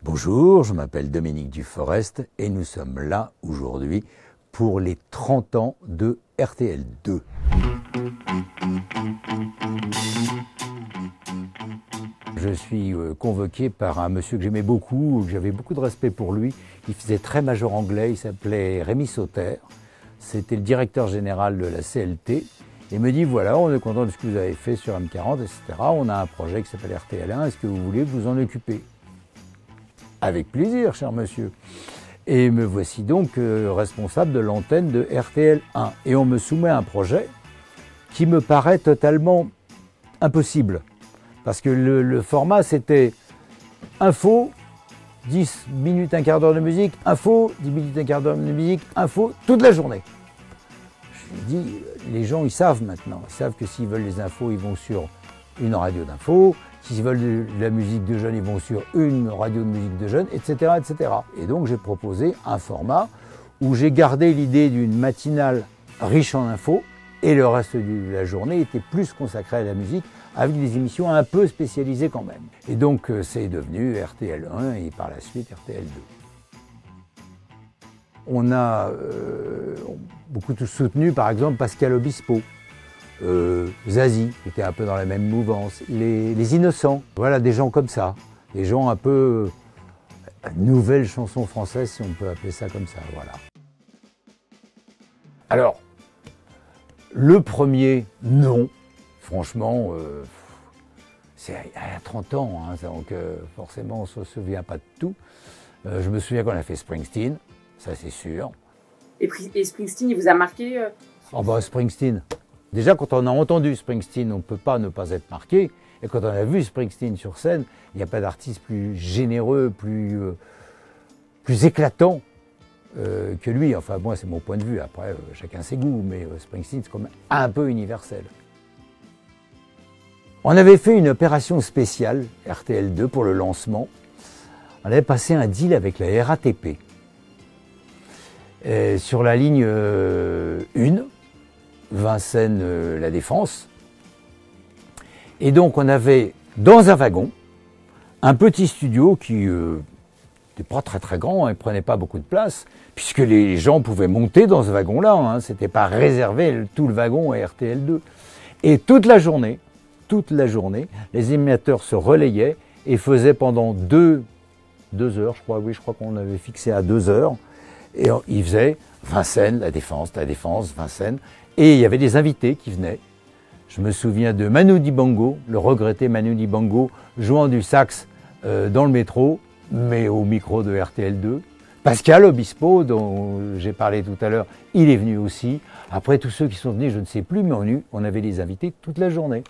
Bonjour, je m'appelle Dominique Duforest et nous sommes là aujourd'hui pour les 30 ans de RTL2. Je suis convoqué par un monsieur que j'aimais beaucoup, que j'avais beaucoup de respect pour lui. Il faisait très major anglais, il s'appelait Rémi Sauter. C'était le directeur général de la CLT. Et me dit, voilà, on est content de ce que vous avez fait sur M40, etc. On a un projet qui s'appelle RTL1, est-ce que vous voulez vous en occuper? Avec plaisir, cher monsieur. Et me voici donc responsable de l'antenne de RTL1. Et on me soumet un projet qui me paraît totalement impossible. Parce que le format, c'était info, 10 minutes, un quart d'heure de musique, info, 10 minutes, un quart d'heure de musique, info, toute la journée. Je lui dis, les gens, ils savent maintenant. Ils savent que s'ils veulent les infos, ils vont sur une radio d'infos. S'ils veulent de la musique de jeunes, ils vont sur une radio de musique de jeunes, etc., etc. Et donc, j'ai proposé un format où j'ai gardé l'idée d'une matinale riche en infos et le reste de la journée était plus consacré à la musique avec des émissions un peu spécialisées quand même. Et donc, c'est devenu RTL1 et par la suite RTL2. On a beaucoup soutenu, par exemple, Pascal Obispo. Zazie, qui était un peu dans la même mouvance, les Innocents, voilà, des gens comme ça, des gens un peu nouvelle chanson française, si on peut appeler ça comme ça, voilà. Alors, le premier, non, franchement, c'est il y a 30 ans, hein, donc forcément on ne se souvient pas de tout. Je me souviens qu'on a fait Springsteen, ça c'est sûr. Et Springsteen, il vous a marqué Oh bah Springsteen. Déjà, quand on a entendu Springsteen, on ne peut pas ne pas être marqué. Et quand on a vu Springsteen sur scène, il n'y a pas d'artiste plus généreux, plus éclatant que lui. Enfin, moi, c'est mon point de vue. Après, chacun ses goûts, mais Springsteen, c'est quand même un peu universel. On avait fait une opération spéciale, RTL2, pour le lancement. On avait passé un deal avec la RATP. Sur la ligne 1, Vincennes-La Défense. Et donc on avait dans un wagon un petit studio qui n'était pas très grand, il ne prenait pas beaucoup de place, puisque les gens pouvaient monter dans ce wagon-là, hein, c'était pas réservé tout le wagon à RTL2. Et toute la journée, les animateurs se relayaient et faisaient pendant 2 heures, je crois qu'on avait fixé à 2 heures, et ils faisaient Vincennes, La Défense, Vincennes. Et il y avait des invités qui venaient. Je me souviens de Manu Dibango, le regretté Manu Dibango, jouant du sax dans le métro, mais au micro de RTL2. Pascal Obispo, dont j'ai parlé tout à l'heure, il est venu aussi. Après, tous ceux qui sont venus, je ne sais plus, mais on avait les invités toute la journée.